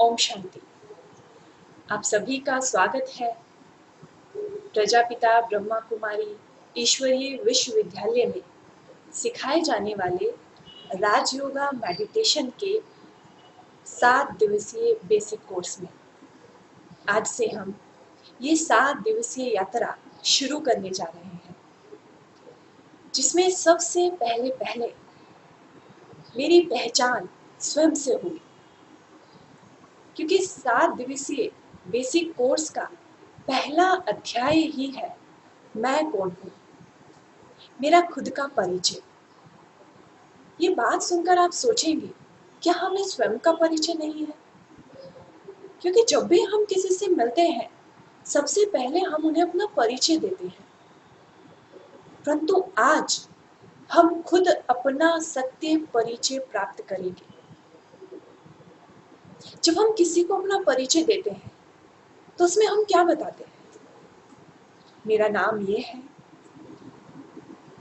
ओम शांति। आप सभी का स्वागत है प्रजापिता ब्रह्मा कुमारी ईश्वरीय विश्वविद्यालय में सिखाए जाने वाले राजयोगा मेडिटेशन के 7 दिवसीय बेसिक कोर्स में। आज से हम ये 7 दिवसीय यात्रा शुरू करने जा रहे हैं, जिसमें सबसे पहले मेरी पहचान स्वयं से हुई, क्योंकि 7 दिवसीय बेसिक कोर्स का पहला अध्याय ही है मैं कौन हूँ, मेरा खुद का परिचय। ये बात सुनकर आप सोचेंगे, क्या हमें स्वयं का परिचय नहीं है? क्योंकि जब भी हम किसी से मिलते हैं, सबसे पहले हम उन्हें अपना परिचय देते हैं, परंतु आज हम खुद अपना सत्य परिचय प्राप्त करेंगे। जब हम किसी को अपना परिचय देते हैं, तो उसमें हम क्या बताते हैं? मेरा नाम ये है,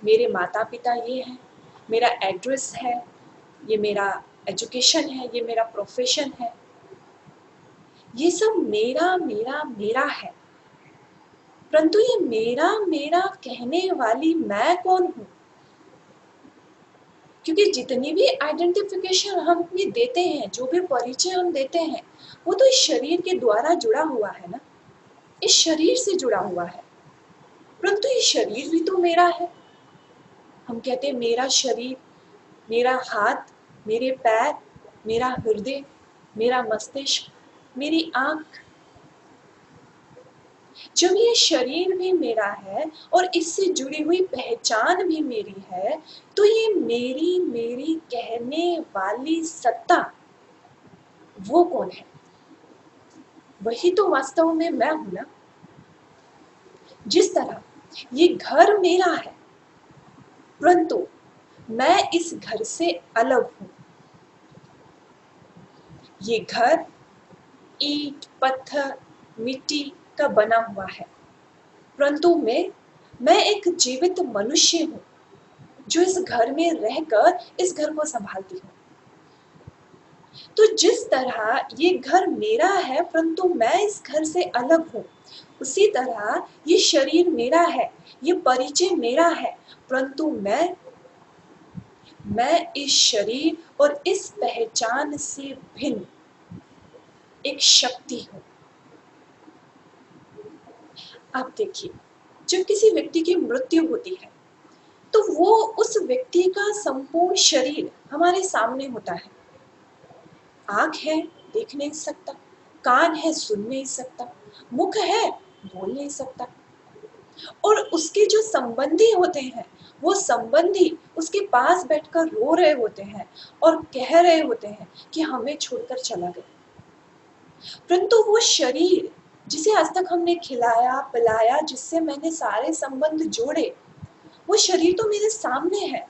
मेरे माता पिता ये हैं, मेरा एड्रेस है, ये मेरा एजुकेशन है, ये मेरा प्रोफेशन है। ये सब मेरा मेरा मेरा है, परंतु ये मेरा मेरा कहने वाली मैं कौन हूँ? क्योंकि जितनी भी आइडेंटिफिकेशन हम अपनी देते हैं, जो भी परिचय हम देते हैं, वो तो इस शरीर के द्वारा जुड़ा हुआ है ना, इस शरीर से जुड़ा हुआ है। परंतु ये शरीर भी तो मेरा है। हम कहते हैं मेरा शरीर, मेरा हाथ, मेरे पैर, मेरा हृदय, मेरा मस्तिष्क, मेरी आंख। जब ये शरीर भी मेरा है और इससे जुड़ी हुई पहचान भी मेरी है, तो ये मेरी मेरी कहने वाली सत्ता वो कौन है? वही तो वास्तव में मैं हूं ना। जिस तरह ये घर मेरा है, परंतु मैं इस घर से अलग हूं। ये घर ईंट, पत्थर, मिट्टी का बना हुआ है, परंतु मैं एक जीवित मनुष्य हूँ, जो इस घर में रहकर इस घर को संभालती हूँ। तो जिस तरह ये घर मेरा है, परंतु मैं इस घर से अलग हूँ, उसी तरह ये शरीर मेरा है, ये परिचय मेरा है, परंतु मैं इस शरीर और इस पहचान से भिन्न एक शक्ति हूँ। आप देखिए, जब किसी व्यक्ति की मृत्यु होती है, तो वो उस व्यक्ति का संपूर्ण शरीर हमारे सामने होता है। आंख है, देख नहीं सकता, कान है, सुन नहीं सकता, मुख है, बोल नहीं सकता, और उसके जो संबंधी होते हैं, वो संबंधी उसके पास बैठकर रो रहे होते हैं और कह रहे होते हैं कि हमें छोड़कर चला गया। परंतु वो शरीर जिसे आज तक हमने खिलाया पिलाया, जिससे मैंने सारे संबंध जोड़े, वो शरीर तो मेरे सामने है।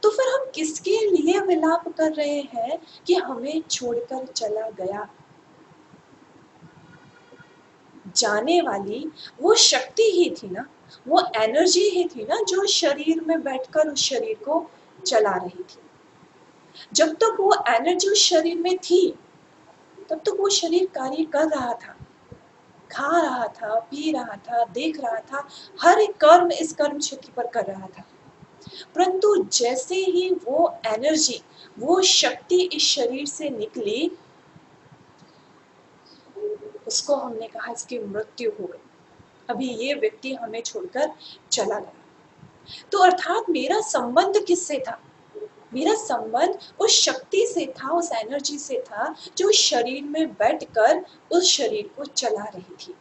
तो फिर हम किसके लिए विलाप कर रहे हैं कि हमें छोड़कर चला गया? जाने वाली वो शक्ति ही थी ना, वो एनर्जी ही थी ना, जो शरीर में बैठकर उस शरीर को चला रही थी। जब तक वो एनर्जी उस शरीर में थी, तब तक वो शरीर कार्य कर रहा था, खा रहा था, पी रहा था, देख रहा था, हर एक कर्म इस कर्म क्षेत्र पर कर रहा था। परंतु जैसे ही वो एनर्जी, वो शक्ति इस शरीर से निकली, उसको हमने कहा इसकी मृत्यु हो गई, अभी ये व्यक्ति हमें छोड़कर चला गया। तो अर्थात मेरा संबंध किससे था? मेरा संबंध उस शक्ति से था, उस एनर्जी से था, जो शरीर में बैठकर उस शरीर को चला रही थी।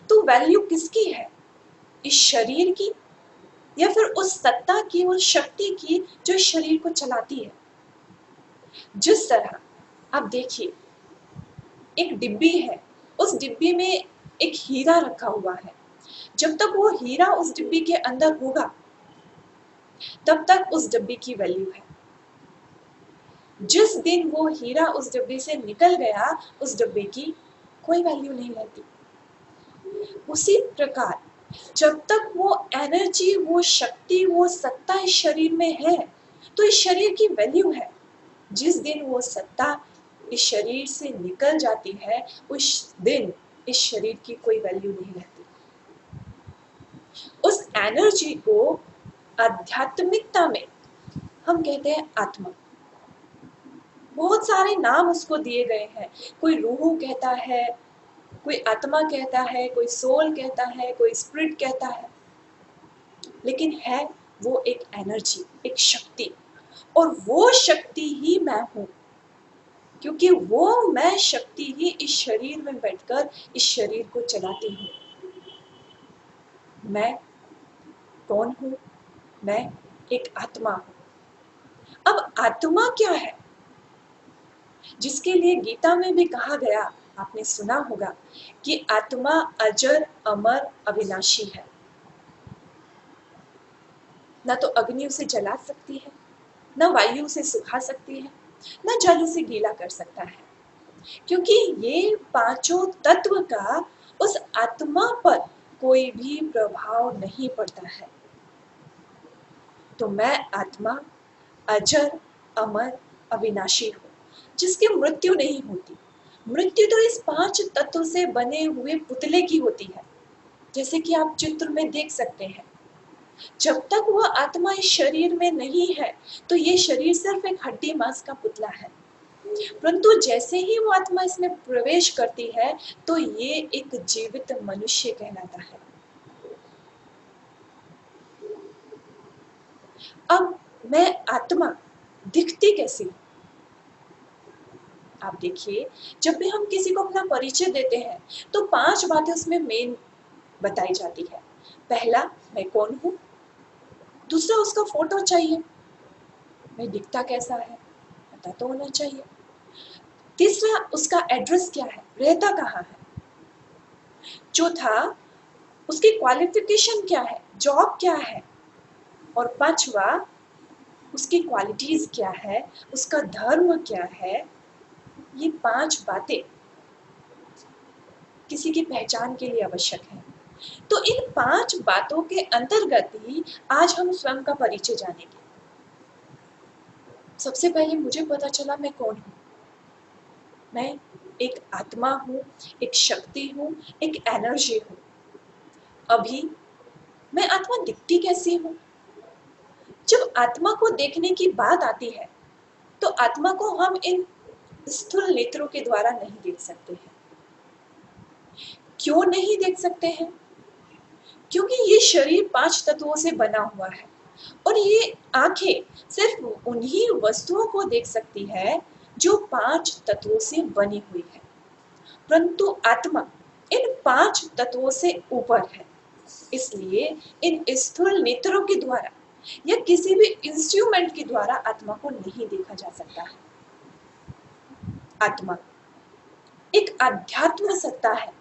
तो वैल्यू किसकी है? इस शरीर की, या फिर उस सत्ता की, उस शक्ति की जो शरीर को चलाती है? जिस तरह आप देखिए, एक डिब्बी है, उस डिब्बी में एक हीरा रखा हुआ है। जब तक वो हीरा उस डिब्बी के अंदर होगा, तब तक उस डिब्बी की वैल्यू है। जिस दिन वो हीरा उस डिब्बी से निकल गया, उस डिब्बे की कोई वैल्यू नहीं रहती। उसी प्रकार जब तक वो एनर्जी, वो शक्ति, वो सत्ता इस शरीर में है, तो इस शरीर की वैल्यू है। जिस दिन वो सत्ता इस शरीर से निकल जाती है, उस दिन इस शरीर की कोई वैल्यू नहीं रहती। उस एनर्जी को आध्यात्मिकता में हम कहते हैं आत्मा। बहुत सारे नाम उसको दिए गए हैं। कोई रूह कहता है, कोई आत्मा कहता है, कोई सोल कहता है, कोई स्पिरिट कहता है, लेकिन है वो एक एनर्जी, एक शक्ति। और वो शक्ति ही मैं हूं, क्योंकि वो मैं शक्ति ही इस शरीर में बैठकर इस शरीर को चलाती हूँ। मैं कौन हूं? मैं एक आत्मा हूं। अब आत्मा क्या है, जिसके लिए गीता में भी कहा गया, आपने सुना होगा कि आत्मा अजर अमर अविनाशी है। ना तो अग्नि उसे जला सकती है, ना वायु उसे सुखा सकती है, ना जल उसे गीला कर सकता है, क्योंकि ये पांचों तत्व का उस आत्मा पर कोई भी प्रभाव नहीं पड़ता है। तो मैं आत्मा अजर अमर अविनाशी हूँ, जिसकी मृत्यु नहीं होती। मृत्यु तो इस पांच तत्व से बने हुए पुतले की होती है, जैसे कि आप चित्र में देख सकते हैं। जब तक वह आत्मा इस शरीर में नहीं है, तो ये शरीर सिर्फ एक हड्डी मांस का पुतला है। परंतु जैसे ही वो आत्मा इसमें प्रवेश करती है, तो ये एक जीवित मनुष्य कहलाता है। अब मैं आत्मा दिखती कैसी हूं? आप देखिए, जब भी हम किसी को अपना परिचय देते हैं, तो 5 बातें उसमें मेन बताई जाती है। पहला, मैं कौन हूं। दूसरा, उसका फोटो चाहिए, मैं दिखता कैसा है, पता तो होना चाहिए। तीसरा, उसका एड्रेस क्या है, रहता कहाँ है। चौथा, उसकी क्वालिफिकेशन क्या है, जॉब क्या है। और पांचवा, उसकी क्वालिटीज क्या है, उसका धर्म क्या है। ये 5 बातें किसी की पहचान के लिए आवश्यक है। तो इन 5 बातों के अंतर्गत ही आज हम स्वयं का परिचय जानेंगे। सबसे पहले मुझे पता चला मैं कौन हूँ। मैं एक आत्मा हूँ, एक शक्ति हूँ, एक एनर्जी हूँ। अभी मैं आत्मा दिखती कैसी हूँ? जब आत्मा को देखने की बात आती है, तो आत्मा को हम इन स्थूल नेत्रों के द्वारा नहीं देख सकते हैं। क्यों नहीं देख सकते हैं? क्योंकि ये शरीर 5 तत्वों से बना हुआ है, और ये आंखें सिर्फ उन्हीं वस्तुओं को देख सकती है जो 5 तत्वों से बनी हुई है। परंतु आत्मा इन 5 तत्वों से ऊपर है, इसलिए इन स्थूल नेत्रों के द्वारा या किसी भी इंस्ट्रूमेंट के द्वारा आत्मा को नहीं देखा जा सकता है। आत्मा एक आध्यात्म सत्ता है,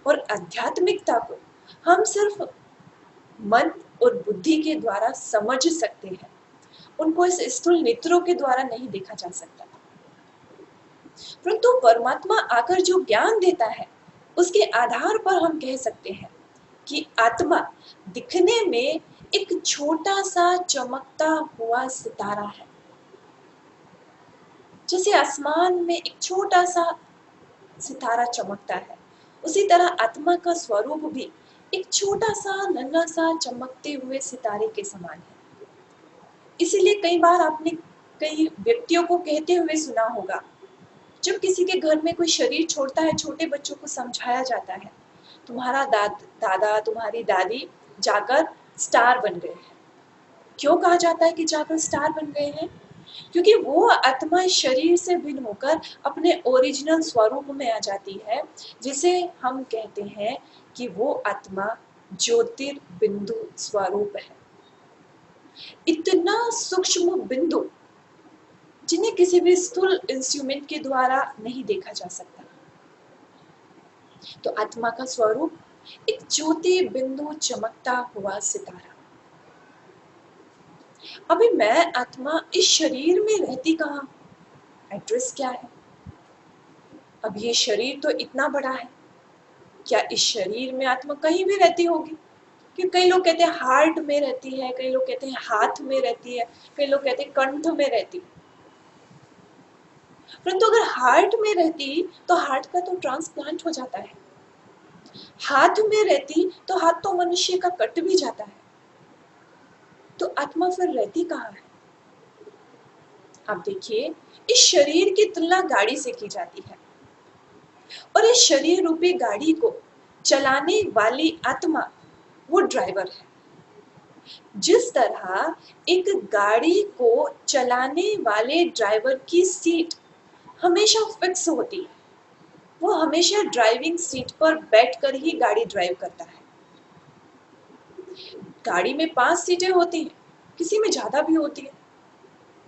और आध्यात्मिकता को हम सिर्फ मन और बुद्धि के द्वारा समझ सकते हैं। उनको इस स्थूल नेत्रों के द्वारा नहीं देखा जा सकता। परंतु परमात्मा आकर जो ज्ञान देता है, उसके आधार पर हम कह सकते हैं कि आत्मा दिखने में एक छोटा सा चमकता हुआ सितारा है। जैसे आसमान में एक छोटा सा सितारा चमकता है, उसी तरह आत्मा का स्वरूप भी एक छोटा सा नन्हा सा चमकते हुए सितारे के समान है। इसीलिए कई बार आपने कई व्यक्तियों को कहते हुए सुना होगा, जब किसी के घर में कोई शरीर छोड़ता है, छोटे बच्चों को समझाया जाता है, तुम्हारा दादा तुम्हारी दादी जाकर स्टार बन गए हैं। क्यों कहा जाता है कि जाकर स्टार बन गए हैं? क्योंकि वो आत्मा इस शरीर से भिन्न होकर अपने ओरिजिनल स्वरूप में आ जाती है, जिसे हम कहते हैं कि वो आत्मा ज्योतिर्बिंदु स्वरूप है। इतना सूक्ष्म बिंदु जिन्हें किसी भी स्थूल इंस्ट्रूमेंट के द्वारा नहीं देखा जा सकता। तो आत्मा का स्वरूप एक ज्योति बिंदु चमकता हुआ सितारा। अभी मैं आत्मा इस शरीर में रहती कहाँ? एड्रेस क्या है? अब ये शरीर तो इतना बड़ा है, क्या इस शरीर में आत्मा कहीं भी रहती होगी? कि कई लोग कहते हैं हार्ट में रहती है, कई लोग कहते हैं हाथ में रहती है, कई लोग कहते हैं कंठ में रहती है। परंतु अगर हार्ट में रहती तो हार्ट का तो ट्रांसप्लांट हो जाता है, हाथ में रहती तो हाथ तो मनुष्य का कट भी जाता है, तो आत्मा फिर रहती कहाँ है? आप देखिए, इस शरीर की तुलना गाड़ी से की जाती है और इस शरीर रूपी गाड़ी को चलाने वाली आत्मा वो ड्राइवर है। जिस तरह एक गाड़ी को चलाने वाले ड्राइवर की सीट हमेशा फिक्स होती है, वो हमेशा ड्राइविंग सीट पर बैठकर ही गाड़ी ड्राइव करता है। गाड़ी में 5 सीटें होती हैं, किसी में ज्यादा भी होती है,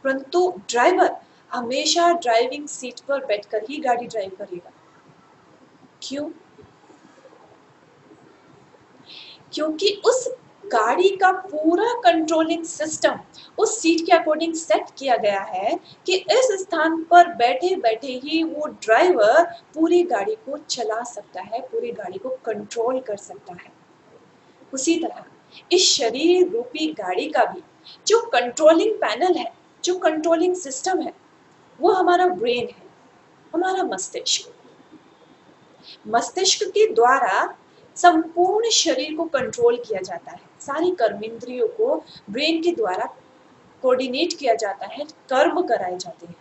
परंतु ड्राइवर हमेशा ड्राइविंग सीट पर बैठकर ही गाड़ी ड्राइव करेगा। क्यों? क्योंकि उस गाड़ी का पूरा कंट्रोलिंग सिस्टम उस सीट के अकॉर्डिंग सेट किया गया है कि इस स्थान पर बैठे बैठे ही वो ड्राइवर पूरी गाड़ी को चला सकता है, पूरी गाड़ी को कंट्रोल कर सकता है। उसी तरह इस शरीर रूपी गाड़ी का भी जो कंट्रोलिंग पैनल है, जो कंट्रोलिंग सिस्टम है, वो हमारा ब्रेन है, हमारा मस्तिष्क। मस्तिष्क के द्वारा संपूर्ण शरीर को कंट्रोल किया जाता है, सारी कर्मेंद्रियों को ब्रेन के द्वारा कोऑर्डिनेट किया जाता है, कर्म कराए जाते हैं।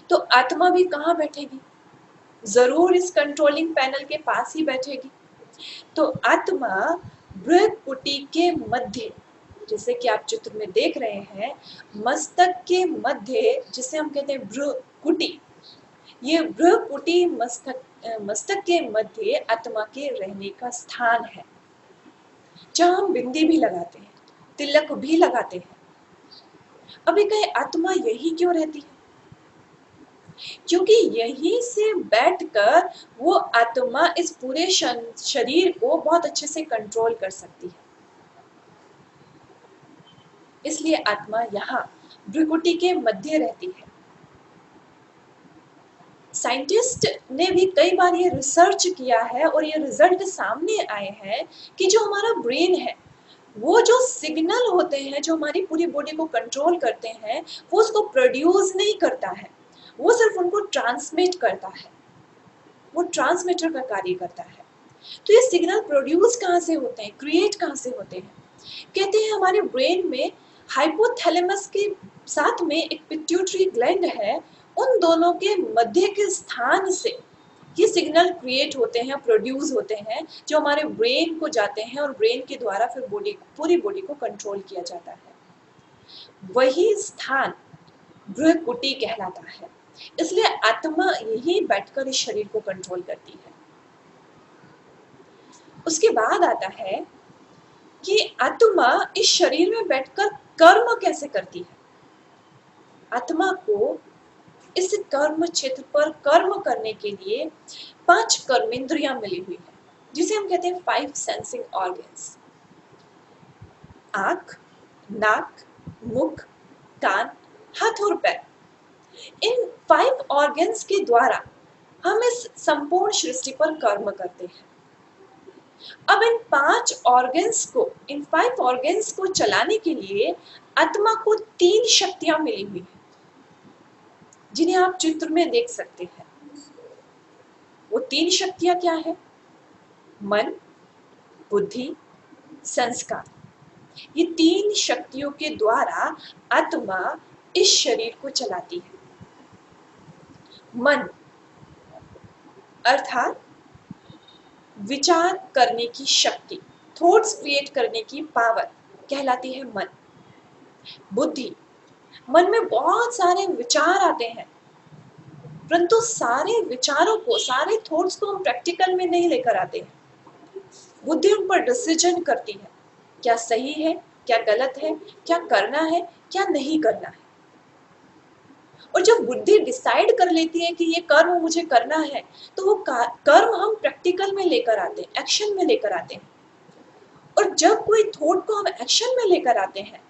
तो आत्मा भी कहाँ बैठेगी? जरूर इस कंट्रोलिंग पैनल के पास ही बैठेगी। तो आत्मा भ्रुकुटी के मध्य, जैसे कि आप चित्र में देख रहे हैं, मस्तक के मध्य, जिसे हम कहते हैं भ्रुकुटी, ये भ्रुकुटी मस्तक के मध्य आत्मा के रहने का स्थान है, जहां हम बिंदी भी लगाते हैं, तिलक भी लगाते हैं। अभी कहे आत्मा यही क्यों रहती है? क्योंकि यहीं से बैठकर वो आत्मा इस पूरे शरीर को बहुत अच्छे से कंट्रोल कर सकती है। इसलिए आत्मा यहाँ भ्रुकुटी के मध्य रहती है। साइंटिस्ट ने भी कई बार ये रिसर्च किया है और ये रिजल्ट सामने आए हैं कि जो हमारा ब्रेन है, वो जो सिग्नल होते हैं जो हमारी पूरी बॉडी को कंट्रोल करते हैं, वो उसको प्रोड्यूस नहीं करता है, वो सिर्फ उनको ट्रांसमिट करता है, वो ट्रांसमीटर का कार्य करता है। तो ये सिग्नल प्रोड्यूस कहाँ से होते हैं, क्रिएट कहाँ से होते हैं? कहते हैं हमारे ब्रेन में हाइपोथैलेमस के साथ में एक पिट्यूटरी ग्लैंड है, उन दोनों के मध्य के स्थान से ये सिग्नल क्रिएट होते हैं, प्रोड्यूस होते हैं, जो हमारे ब्रेन को जाते हैं और ब्रेन के द्वारा फिर पूरी बॉडी को कंट्रोल किया जाता है। वही स्थान भ्रुकुटी कहलाता है। इसलिए आत्मा यही बैठकर इस शरीर को कंट्रोल करती है। उसके बाद आता है कि आत्मा इस शरीर में बैठकर कर्म कैसे करती है। आत्मा को इस कर्म क्षेत्र पर कर्म करने के लिए 5 कर्मेंद्रियां मिली हुई है, जिसे हम कहते हैं 5 सेंसिंग ऑर्गन्स। आंख, नाक, मुख, कान, हाथ और पैर, इन 5 ऑर्गन्स के द्वारा हम इस संपूर्ण सृष्टि पर कर्म करते हैं। अब इन 5 ऑर्गन्स को, इन 5 ऑर्गन्स को चलाने के लिए आत्मा को 3 शक्तियां मिली हुई है, जिन्हें आप चित्र में देख सकते हैं। वो 3 शक्तियां क्या है? मन, बुद्धि, संस्कार। ये 3 शक्तियों के द्वारा आत्मा इस शरीर को चलाती है। मन अर्थात विचार करने की शक्ति, थॉट्स क्रिएट करने की पावर कहलाती है मन। बुद्धि, मन में बहुत सारे विचार आते हैं, परंतु सारे विचारों को, सारे थॉट्स को हम प्रैक्टिकल में नहीं लेकर आते हैं। बुद्धि उन पर डिसीजन करती है, क्या सही है, क्या गलत है, क्या करना है, क्या नहीं करना है। और जब बुद्धि डिसाइड कर लेती है कि ये कर्म मुझे करना है, तो वो कर्म हम प्रैक्टिकल में लेकर आते हैं, एक्शन में लेकर आते हैं। और जब कोई थॉट को हम एक्शन में लेकर आते हैं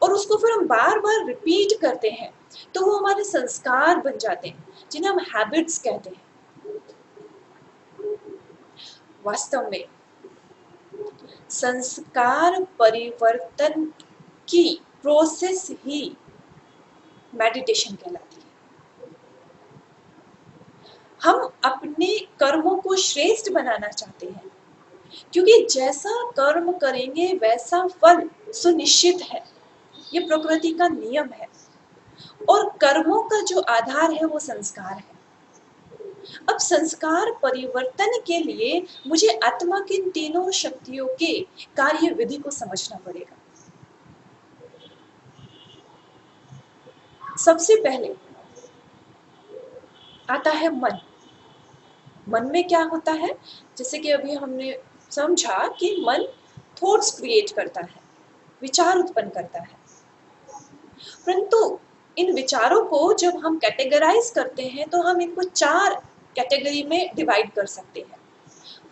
और उसको फिर हम बार बार रिपीट करते हैं, तो वो हमारे संस्कार बन जाते हैं, जिन्हें हम हैबिट्स कहते हैं। वास्तव में संस्कार परिवर्तन की प्रोसेस ही मेडिटेशन कहलाती है। हम अपने कर्मों को श्रेष्ठ बनाना चाहते हैं, क्योंकि जैसा कर्म करेंगे वैसा फल सुनिश्चित है। ये प्रकृति का नियम है और कर्मों का जो आधार है वो संस्कार है। अब संस्कार परिवर्तन के लिए मुझे आत्मा की इन तीनों शक्तियों के कार्य विधि को समझना पड़ेगा। सबसे पहले आता है मन। मन में क्या होता है, जैसे कि अभी हमने समझा कि मन थॉट्स क्रिएट करता है, विचार उत्पन्न करता है। परंतु इन विचारों को जब हम कैटेगराइज करते हैं तो हम इनको 4 कैटेगरी में डिवाइड कर सकते हैं।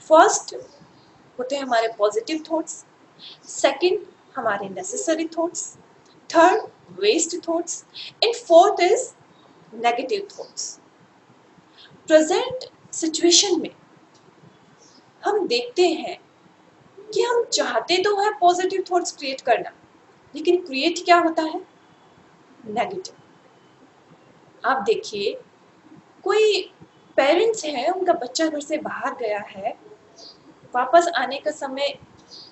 फर्स्ट होते हैं हमारे पॉजिटिव थॉट्स, सेकंड हमारे necessary thoughts, third waste thoughts and fourth is negative thoughts. Present situation में हम देखते हैं कि हम चाहते तो है पॉजिटिव थॉट्स क्रिएट करना, लेकिन क्रिएट क्या होता है, नेगेटिव। आप देखिए, कोई पेरेंट्स है, उनका बच्चा घर से बाहर गया है, वापस आने का समय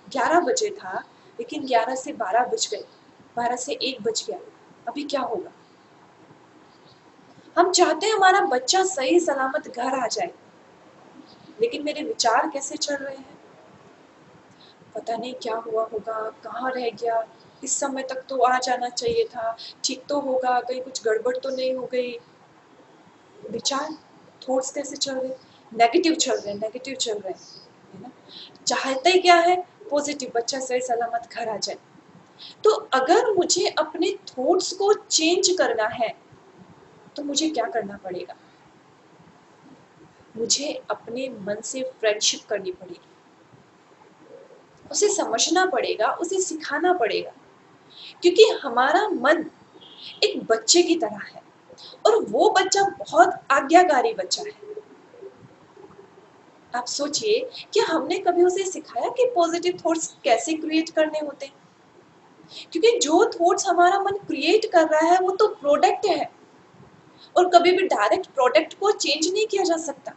11 बजे था, लेकिन 11 से 12 बज गए, 12 से 1 बज गया। अभी क्या होगा? हम चाहते हैं हमारा बच्चा सही सलामत घर आ जाए, लेकिन मेरे विचार कैसे चल रहे हैं, पता नहीं क्या हुआ होगा, कहाँ रह गया, इस समय तक तो आ जाना चाहिए था, ठीक तो होगा, कहीं कुछ गड़बड़ तो नहीं हो गई। विचार थॉट्स कैसे चल रहे, नेगेटिव चल रहे, नेगेटिव चल रहे, है ना। चाहते क्या है, पॉजिटिव, बच्चा सही सलामत घर आ जाए। तो अगर मुझे अपने थॉट्स को चेंज करना है तो मुझे क्या करना पड़ेगा, मुझे अपने मन से फ्रेंडशिप करनी पड़ेगी, उसे समझना पड़ेगा, उसे सिखाना पड़ेगा, क्योंकि हमारा मन एक बच्चे की तरह है और वो बच्चा बहुत आज्ञाकारी बच्चा है। आप सोचिए कि हमने कभी उसे सिखाया कि पॉजिटिव थॉट्स कैसे क्रिएट करने होते हैं, क्योंकि जो थॉट्स हमारा मन क्रिएट कर रहा है वो तो प्रोडक्ट है और कभी भी डायरेक्ट प्रोडक्ट को चेंज नहीं किया जा सकता।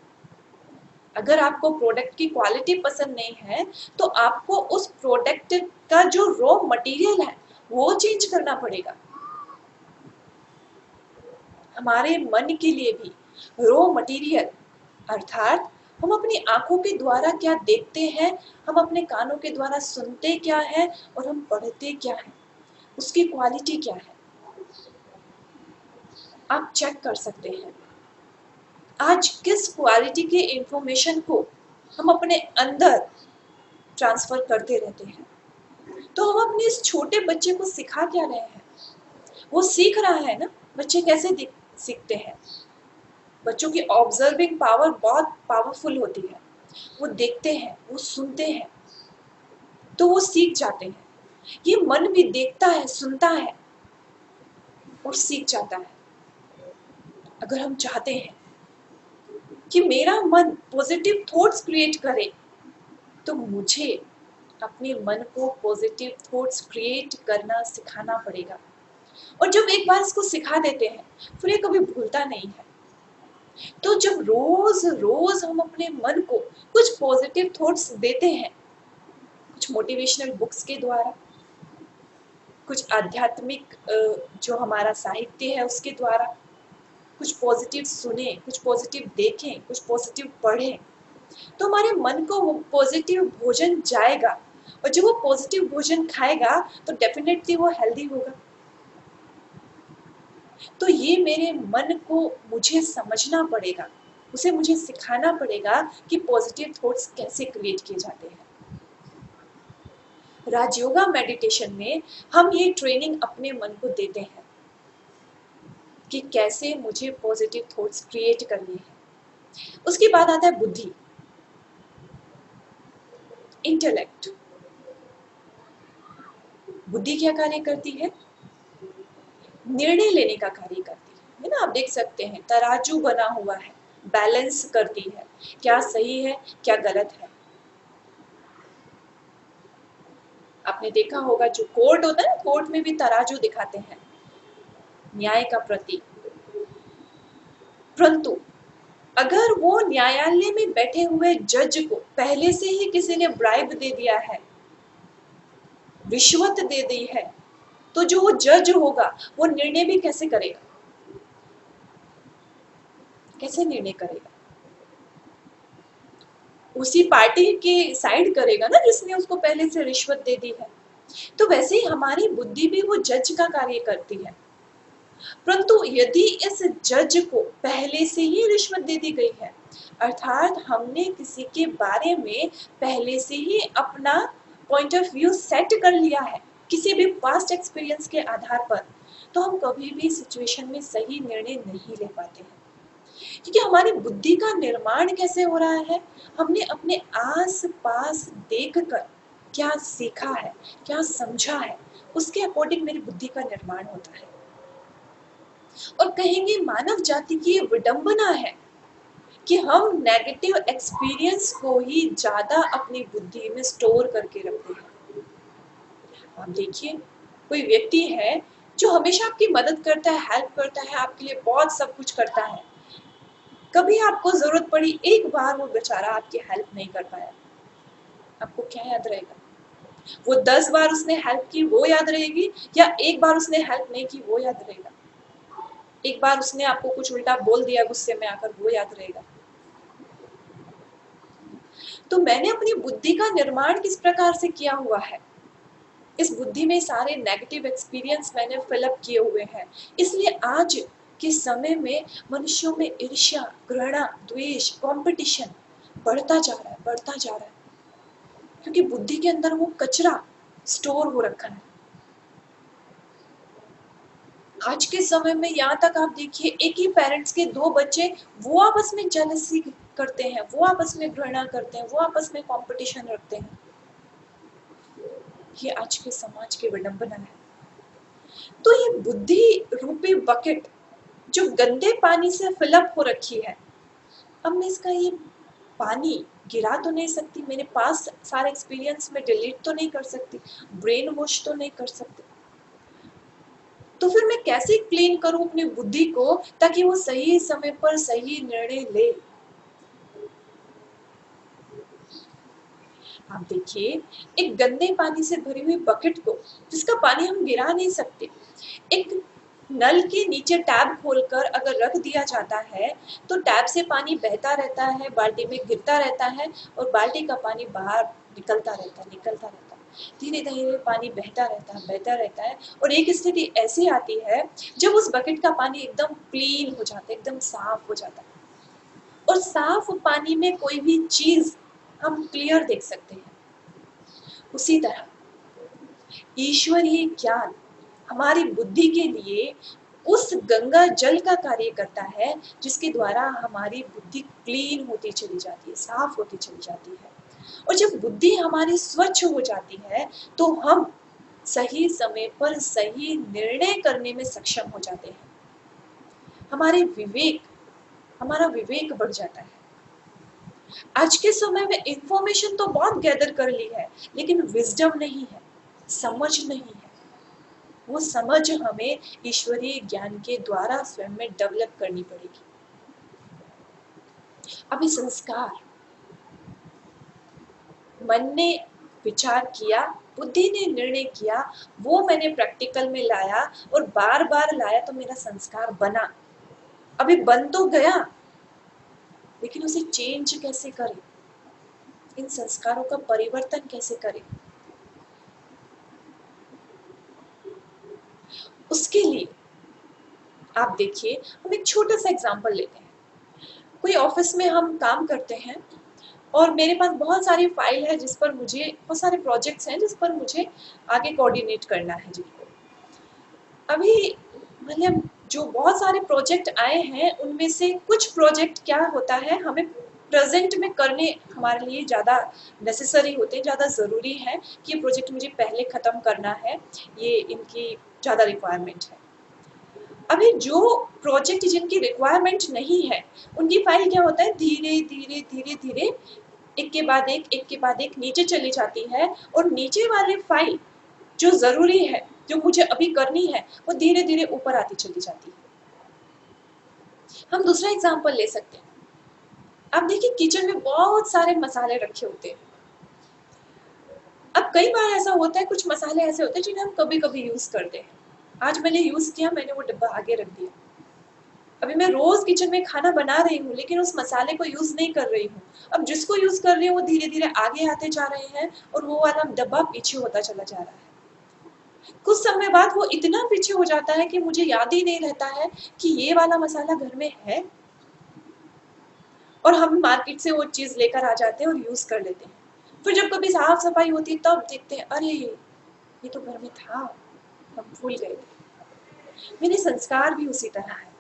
अगर आपको प्रोडक्ट की क्वालिटी पसंद नहीं है तो आपको उस प्रोडक्ट का जो रॉ मटेरियल है वो चेंज करना पड़ेगा। हमारे मन के लिए भी रॉ मटेरियल अर्थात हम अपनी आंखों के द्वारा क्या देखते हैं, हम अपने कानों के द्वारा सुनते क्या है और हम पढ़ते क्या है, उसकी क्वालिटी क्या है, आप चेक कर सकते हैं। आज किस क्वालिटी के इंफॉर्मेशन को हम अपने अंदर ट्रांसफर करते रहते हैं, तो हम अपने इस छोटे बच्चे को सिखा क्या रहे हैं, वो सीख रहा है ना। बच्चे कैसे सीखते हैं, बच्चों की ऑब्जर्विंग पावर बहुत पावरफुल होती है, वो देखते हैं, वो सुनते हैं, तो वो सीख जाते हैं। ये मन भी देखता है, सुनता है और सीख जाता है। अगर हम चाहते हैं कि मेरा मन पॉजिटिव थॉट्स क्रिएट करे तो मुझे अपने मन को पॉजिटिव थॉट्स क्रिएट करना सिखाना पड़ेगा। और जब एक बार इसको सिखा देते हैं फिर ये कभी भूलता नहीं है। तो जब रोज रोज हम अपने मन को कुछ पॉजिटिव थॉट्स देते हैं, कुछ मोटिवेशनल बुक्स के द्वारा, कुछ आध्यात्मिक जो हमारा साहित्य है उसके द्वारा, कुछ पॉजिटिव सुने, कुछ पॉजिटिव देखें, कुछ पॉजिटिव पढ़ें, तो हमारे मन को वो पॉजिटिव भोजन जाएगा और जब वो पॉजिटिव भोजन खाएगा तो डेफिनेटली वो हेल्दी होगा। तो ये मेरे मन को मुझे समझना पड़ेगा, उसे मुझे सिखाना पड़ेगा कि पॉजिटिव थॉट्स कैसे क्रिएट किए जाते हैं। राजयोगा मेडिटेशन में हम ये ट्रेनिंग अपने मन को देते हैं कि कैसे मुझे पॉजिटिव थॉट्स क्रिएट करने हैं। उसके बाद आता है बुद्धि, इंटेलेक्ट। बुद्धि क्या कार्य करती है, निर्णय लेने का कार्य करती है ना। आप देख सकते हैं तराजू बना हुआ है, बैलेंस करती है, क्या सही है क्या गलत है। आपने देखा होगा जो कोर्ट होता है, कोर्ट में भी तराजू दिखाते हैं, न्याय का प्रतीक। परंतु अगर वो न्यायालय में बैठे हुए जज को पहले से ही किसी ने ब्राइब दे दिया है, रिश्वत दे दी है, तो जो वो जज होगा वो निर्णय भी कैसे करेगा? कैसे निर्णय करेगा? उसी पार्टी के साइड करेगा ना जिसने उसको पहले से रिश्वत दे दी है। तो वैसे ही हमारी बुद्धि भी वो जज का कार्य करती है, परंतु यदि इस जज को पहले से ही रिश्वत दे दी गई है, अर्थात हमने किसी के बारे में पहले से ही अपना पॉइंट ऑफ व्यू सेट कर लिया है किसी भी पास्ट एक्सपीरियंस के आधार पर, तो हम कभी भी सिचुएशन में सही निर्णय नहीं ले पाते हैं। क्योंकि हमारी बुद्धि का निर्माण कैसे हो रहा है? हमने अपने आस पास देखकर क्या सीखा है, क्या समझा है, उसके अकॉर्डिंग मेरी बुद्धि का निर्माण होता है। और कहेंगे मानव जाति की विडंबना है कि हम नेगेटिव एक्सपीरियंस को ही ज्यादा अपनी बुद्धि में स्टोर करके रखते हैं। आप देखिए, कोई व्यक्ति है जो हमेशा आपकी मदद करता है, हेल्प करता है, आपके लिए बहुत सब कुछ करता है, कभी आपको जरूरत पड़ी एक बार वो बेचारा आपकी हेल्प नहीं कर पाया, आपको क्या याद रहेगा? वो 10 बार उसने हेल्प की वो याद रहेगी, या एक बार उसने हेल्प नहीं की वो याद रहेगा? एक बार उसने आपको कुछ उल्टा बोल दिया गुस्से में आकर, वो याद रहेगा? तो मैंने अपनी बुद्धि का निर्माण किस प्रकार से किया हुआ है? इस बुद्धि में सारे नेगेटिव एक्सपीरियंस मैंने फिलअप किए हुए हैं। इसलिए आज के समय में मनुष्यों में ईर्ष्या, घृणा, द्वेष, कंपटीशन बढ़ता जा रहा है, बढ़ता जा रहा है, क्योंकि बुद्धि के अंदर वो कचरा स्टोर हो रखा है। आज के समय में यहाँ तक आप देखिए, एक ही पेरेंट्स के 2 बच्चे, वो आपस में जेलसी करते हैं, वो आपस में घृणा करते हैं, वो आपस में कंपटीशन रखते हैं। ये आज के समाज की विडंबना है। तो ये बुद्धि रूपी बकेट जो गंदे पानी से फिलअप हो रखी है, अब मैं इसका ये पानी गिरा तो नहीं सकती, मेरे पास सारे एक्सपीरियंस में डिलीट तो नहीं कर सकती, ब्रेन वॉश तो नहीं कर सकती, तो फिर मैं कैसे क्लीन करूं अपनी बुद्धि को ताकि वो सही समय पर सही निर्णय ले? आप देखिए, एक गंदे पानी से भरी हुई बकेट को, जिसका पानी हम गिरा नहीं सकते, एक नल के नीचे टैब खोलकर अगर रख दिया जाता है तो टैब से पानी बहता रहता है, बाल्टी में गिरता रहता है और बाल्टी का पानी बाहर निकलता रहता है, निकलता रहता है, धीरे धीरे पानी बहता रहता है, बहता रहता है। और एक स्थिति ऐसी आती है जब उस बकेट का पानी एकदम क्लीन हो जाता है, एकदम साफ हो जाता है, और साफ पानी में कोई भी चीज हम क्लियर देख सकते हैं। उसी तरह ईश्वरीय ज्ञान हमारी बुद्धि के लिए उस गंगा जल का कार्य करता है जिसके द्वारा हमारी बुद्धि क्लीन होती चली जाती है, साफ होती चली जाती है। और जब बुद्धि हमारी स्वच्छ हो जाती है तो हम सही समय पर सही निर्णय करने में सक्षम हो जाते हैं। हमारा विवेक बढ़ जाता है। आज के समय में इंफॉर्मेशन तो बहुत गैदर कर ली है, लेकिन विजडम नहीं है, समझ नहीं है। वो समझ हमें ईश्वरीय ज्ञान के द्वारा स्वयं में डेवलप करनी पड़ेगी। अभी संस्कार, मन ने विचार किया, बुद्धि ने निर्णय किया, वो मैंने प्रैक्टिकल में लाया और बार बार लाया तो मेरा संस्कार बना। अभी बन तो गया, लेकिन उसे चेंज कैसे करें, इन संस्कारों का परिवर्तन कैसे करें? उसके लिए आप देखिए, हम एक छोटा सा एग्जांपल लेते हैं। कोई ऑफिस में हम काम करते हैं और मेरे पास बहुत सारी फाइल है जिस पर मुझे, बहुत सारे प्रोजेक्ट्स हैं जिस पर मुझे आगे कोऑर्डिनेट करना है जिनको। अभी मतलब जो बहुत सारे प्रोजेक्ट आए हैं उनमें से कुछ प्रोजेक्ट क्या होता है, हमें प्रेजेंट में करने हमारे लिए ज़्यादा नेसेसरी होते हैं, ज़्यादा ज़रूरी है कि ये प्रोजेक्ट मुझे पहले ख़त्म करना है, ये इनकी ज़्यादा रिक्वायरमेंट है। अभी जो प्रोजेक्ट जिनकी रिक्वायरमेंट नहीं है उनकी फाइल क्या होता है, धीरे धीरे धीरे धीरे एक के बाद एक नीचे चली जाती है, और नीचे वाली फाइल जो जरूरी है, जो मुझे अभी करनी है, वो धीरे धीरे ऊपर आती चली जाती है। हम दूसरा एग्जाम्पल ले सकते हैं। अब देखिए किचन में बहुत सारे मसाले रखे होते हैं। अब कई बार ऐसा होता है, कुछ मसाले ऐसे होते हैं जिन्हें हम कभी कभी यूज करते हैं। आज मैंने यूज किया, मैंने वो डब्बा आगे रख दिया। अभी मैं रोज किचन में खाना बना रही हूँ लेकिन उस मसाले को यूज नहीं कर रही हूँ। अब जिसको यूज कर रही हूँ वो धीरे धीरे आगे आते जा रहे हैं और वो वाला डब्बा पीछे होता चला जा रहा है। कुछ समय बाद वो इतना पीछे हो जाता है कि मुझे याद ही नहीं रहता है कि ये वाला मसाला घर में है, और हम मार्केट से वो चीज लेकर आ जाते हैं और यूज कर लेते हैं। फिर जब कभी साफ सफाई होती है तब देखते हैं, अरे ये तो घर में था, हम भूल गए थे। मेरे संस्कार भी उसी तरह है।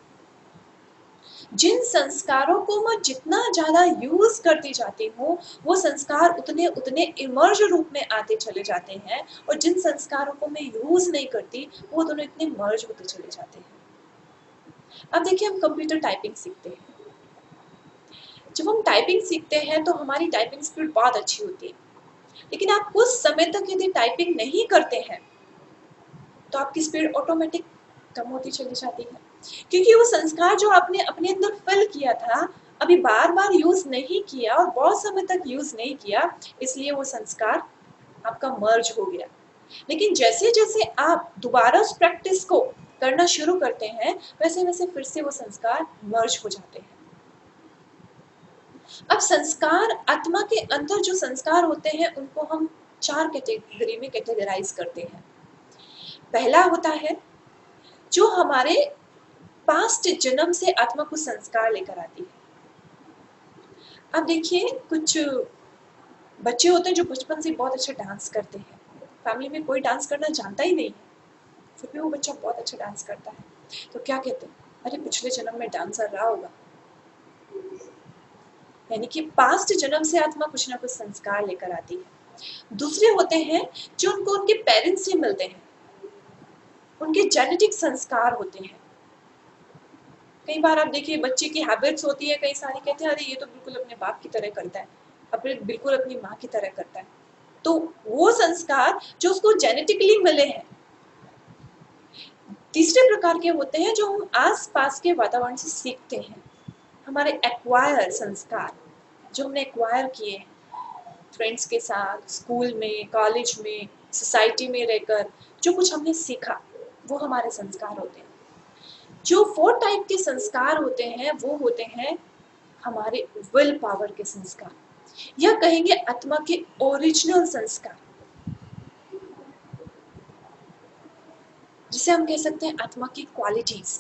जिन संस्कारों को मैं जितना ज्यादा यूज करती जाती हूँ वो संस्कार उतने उतने इमर्ज रूप में आते चले जाते हैं, और जिन संस्कारों को मैं यूज नहीं करती वो दोनों इतने मर्ज होते चले जाते हैं। अब देखिए हम कंप्यूटर टाइपिंग सीखते हैं। जब हम टाइपिंग सीखते हैं तो हमारी टाइपिंग स्पीड बहुत अच्छी होती है, लेकिन आप कुछ समय तक यदि टाइपिंग नहीं करते हैं तो आपकी स्पीड ऑटोमेटिक कम होती चली जाती है, क्योंकि वो संस्कार जो आपने अपने अंदर फिल किया था अभी बार बार यूज नहीं किया और बहुत समय तक यूज नहीं किया, इसलिए वो संस्कार आपका मर्ज हो गया। लेकिन जैसे जैसे आप दोबारा उस प्रैक्टिस को करना शुरू करते हैं वैसे वैसे फिर से वो संस्कार मर्ज हो जाते हैं। अब संस्कार, आत्मा के अंदर जो संस्कार होते हैं उनको हम 4 कैटेगरी में कैटेगराइज करते हैं। पहला होता है जो हमारे पास्ट जन्म से आत्मा को संस्कार लेकर आती है। अब देखिए कुछ बच्चे होते हैं जो बचपन से बहुत अच्छा डांस करते हैं, फैमिली में कोई डांस करना जानता ही नहीं है, फिर भी वो बच्चा बहुत अच्छा डांस करता है, तो क्या कहते हैं, अरे पिछले जन्म में डांसर रहा होगा। यानी कि पास्ट जन्म से आत्मा कुछ ना कुछ संस्कार लेकर आती है। दूसरे होते हैं जो उनको उनके पेरेंट्स से मिलते हैं, उनके जेनेटिक संस्कार होते हैं। कई बार आप देखिए बच्चे की हैबिट्स होती है कई सारी, कहते हैं अरे ये तो बिल्कुल अपने बाप की तरह करता है, अपने बिल्कुल अपनी माँ की तरह करता है, तो वो संस्कार जो उसको जेनेटिकली मिले हैं। तीसरे प्रकार के होते हैं जो हम आस पास के वातावरण से सीखते हैं, हमारे एक्वायर संस्कार जो हमने एक्वायर किए हैं फ्रेंड्स के साथ, स्कूल में, कॉलेज में, सोसाइटी में रहकर जो कुछ हमने सीखा वो हमारे संस्कार होते हैं। जो 4 टाइप के संस्कार होते हैं वो होते हैं हमारे विल पावर के संस्कार, या कहेंगे आत्मा के ओरिजिनल संस्कार, जिसे हम कह सकते हैं आत्मा की क्वालिटीज।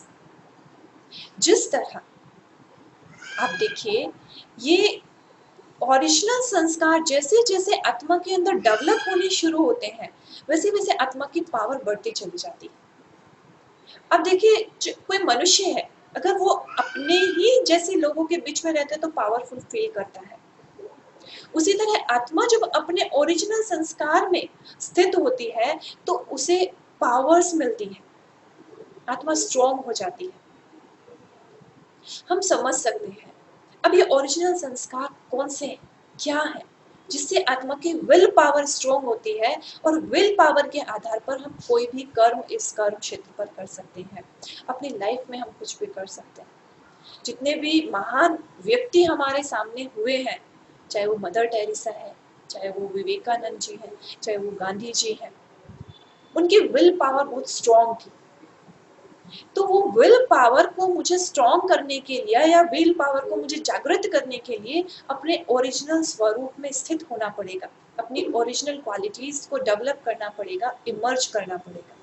जिस तरह आप देखिए ये ओरिजिनल संस्कार जैसे जैसे आत्मा के अंदर डेवलप होने शुरू होते हैं वैसे वैसे आत्मा की पावर बढ़ती चली जाती है। अब देखिए कोई मनुष्य है, अगर वो अपने ही जैसे लोगों के बीच में रहता है तो पावरफुल फील करता है। उसी तरह आत्मा जब अपने ओरिजिनल संस्कार में स्थित होती है तो उसे पावर्स मिलती है, आत्मा स्ट्रॉन्ग हो जाती है। हम समझ सकते हैं अब ये ओरिजिनल संस्कार कौन से हैं, क्या है, जिससे आत्मा की विल पावर स्ट्रॉन्ग होती है, और विल पावर के आधार पर हम कोई भी कर्म इस कर्म क्षेत्र पर कर सकते हैं। अपनी लाइफ में हम कुछ भी कर सकते हैं। जितने भी महान व्यक्ति हमारे सामने हुए हैं, चाहे वो मदर टेरेसा है, चाहे वो विवेकानंद जी हैं, चाहे वो गांधी जी हैं, उनकी विल पावर बहुत स्ट्रॉन्ग थी। तो वो विल पावर को मुझे स्ट्रॉन्ग करने के लिए या विल पावर को मुझे जागृत करने के लिए अपने ओरिजिनल स्वरूप में स्थित होना पड़ेगा, अपनी ओरिजिनल क्वालिटीज को डेवलप करना पड़ेगा, इमर्ज करना पड़ेगा।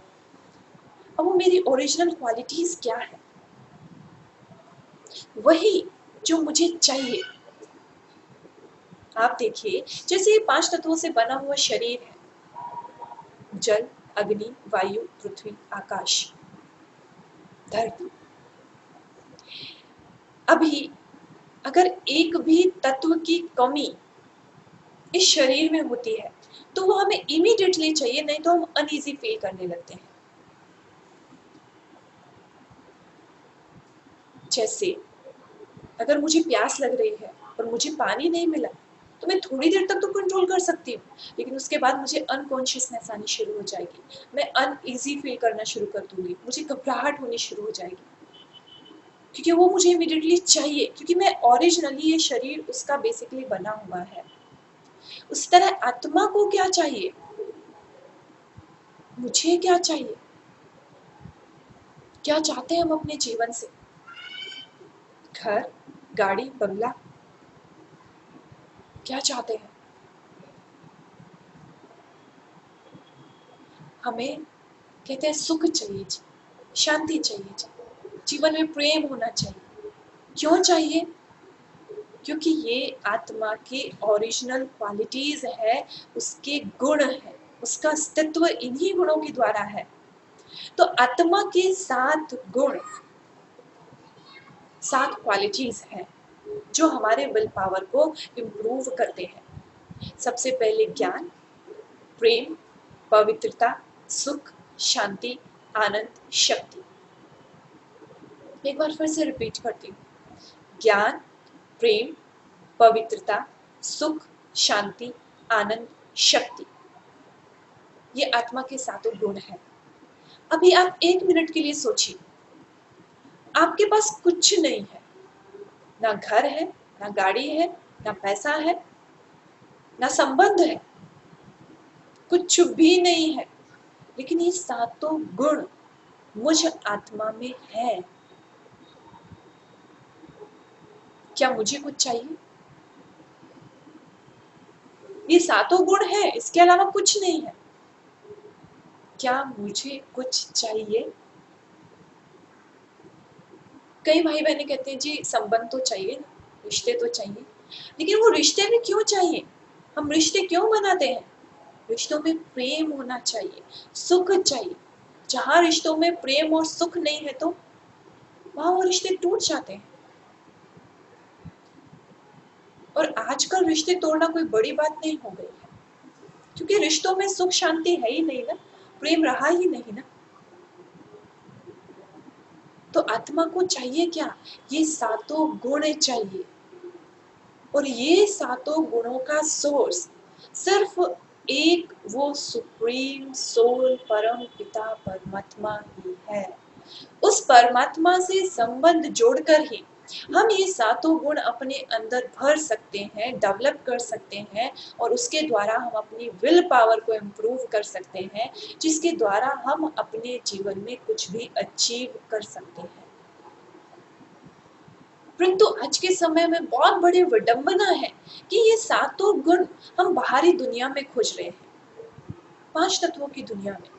अब वो मेरी ओरिजिनल क्वालिटीज क्या है, वही जो मुझे चाहिए। आप देखिए जैसे 5 तत्वों से बना हुआ शरीर है, जल, अग्नि, वायु, पृथ्वी, आकाश, धरती। अभी अगर एक भी तत्व की कमी इस शरीर में होती है तो वो हमें इमीडिएटली चाहिए, नहीं तो हम अनईजी फील करने लगते हैं। जैसे अगर मुझे प्यास लग रही है और मुझे पानी नहीं मिला तो मैं थोड़ी देर तक तो कंट्रोल कर सकती हूँ, लेकिन उसके बाद मुझे अनकॉन्शियसनेस आनी शुरू हो जाएगी, मैं अनईजी फील करना शुरू कर दूंगी, मुझे घबराहट होनी शुरू हो जाएगी। क्योंकि वो मुझे इमीडिएटली चाहिए, क्योंकि मैं ओरिजिनली ये शरीर उसका बेसिकली बना हुआ है। उसी तरह आत्मा को क्या चाहिए, मुझे क्या चाहिए, क्या चाहते हैं हम अपने जीवन से? घर, गाड़ी, बंगला, क्या चाहते हैं? हमें कहते हैं सुख चाहिए, शांति चाहिए, जीवन में प्रेम होना चाहिए। क्यों चाहिए? क्योंकि ये आत्मा के ओरिजिनल क्वालिटीज है, उसके गुण है, उसका अस्तित्व इन्हीं गुणों के द्वारा है। तो आत्मा के 7 गुण, 7 क्वालिटीज हैं जो हमारे विल पावर को इम्प्रूव करते हैं। सबसे पहले ज्ञान, प्रेम, पवित्रता, सुख, शांति, आनंद, शक्ति। एक बार फिर से रिपीट करती हूँ। ज्ञान, प्रेम, पवित्रता, सुख, शांति, आनंद, शक्ति। ये आत्मा के 7 गुण हैं। अभी आप 1 मिनट के लिए सोचिए, आपके पास कुछ नहीं है, ना घर है, ना गाड़ी है, ना पैसा है, ना संबंध है, कुछ भी नहीं है, लेकिन ये 7 गुण मुझ आत्मा में है। क्या मुझे कुछ चाहिए? ये 7 गुण है, इसके अलावा कुछ नहीं है। क्या मुझे कुछ चाहिए? कई भाई बहनें कहते हैं जी संबंध तो चाहिए ना, रिश्ते तो चाहिए, लेकिन वो रिश्ते भी क्यों चाहिए? हम रिश्ते क्यों बनाते हैं? रिश्तों में प्रेम होना चाहिए, सुख चाहिए। जहां रिश्तों में प्रेम और सुख नहीं है तो वहां वो रिश्ते टूट जाते हैं। और आजकल रिश्ते तोड़ना कोई बड़ी बात नहीं हो गई है, क्योंकि रिश्तों में सुख शांति है ही नहीं ना, प्रेम रहा ही नहीं ना। तो आत्मा को चाहिए क्या? ये 7 गुण चाहिए। और ये 7 गुणों का सोर्स सिर्फ एक वो सुप्रीम सोल परम पिता परमात्मा ही है। उस परमात्मा से संबंध जोड़कर ही हम ये 7 गुण अपने अंदर भर सकते हैं, डेवलप कर सकते हैं, और उसके द्वारा हम अपनी विल पावर को इम्प्रूव कर सकते हैं, जिसके द्वारा हम अपने जीवन में कुछ भी अचीव कर सकते हैं। परंतु आज के समय में बहुत बड़ी विडंबना है कि ये 7 गुण हम बाहरी दुनिया में खोज रहे हैं, 5 तत्वों की दुनिया में।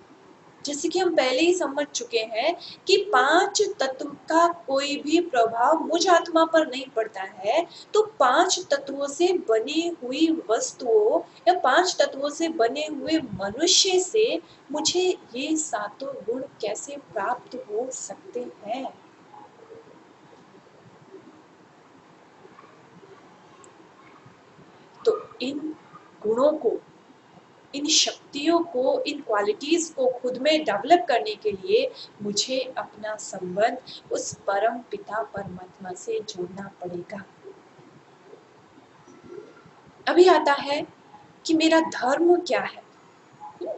जैसे कि हम पहले ही समझ चुके हैं कि 5 तत्व का कोई भी प्रभाव मुझ आत्मा पर नहीं पड़ता है, तो 5 तत्वों से बनी हुई वस्तुओं या 5 तत्वों से बने हुए मनुष्य से मुझे ये 7 गुण कैसे प्राप्त हो सकते हैं? तो इन गुणों को, इन शक्तियों को, इन क्वालिटीज को खुद में डेवलप करने के लिए मुझे अपना संबंध उस परम पिता परमात्मा से जोड़ना पड़ेगा। अभी आता है कि मेरा धर्म क्या है।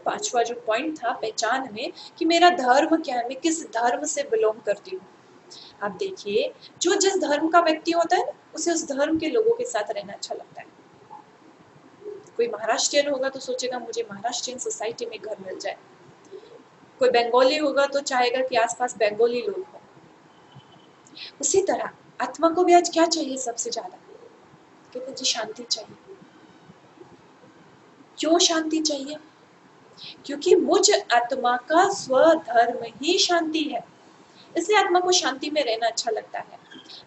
5वां जो पॉइंट था पहचान में कि मेरा धर्म क्या है, मैं किस धर्म से बिलोंग करती हूँ। आप देखिए, जो जिस धर्म का व्यक्ति होता है ना, उसे उस धर्म के लोगों के साथ रहना अच्छा लगता है। कोई महाराष्ट्रियन होगा तो सोचेगा मुझे महाराष्ट्रियन सोसाइटी में घर मिल जाए। कोई बंगाली होगा तो चाहेगा कि आसपास बंगाली लोग हों। उसी तरह आत्मा को भी आज क्या चाहिए सबसे ज्यादा? कहते हैं जी शांति चाहिए। क्यों शांति चाहिए? क्योंकि मुझ आत्मा का स्वधर्म ही शांति है, इसलिए आत्मा को शांति में रहना अच्छा लगता है।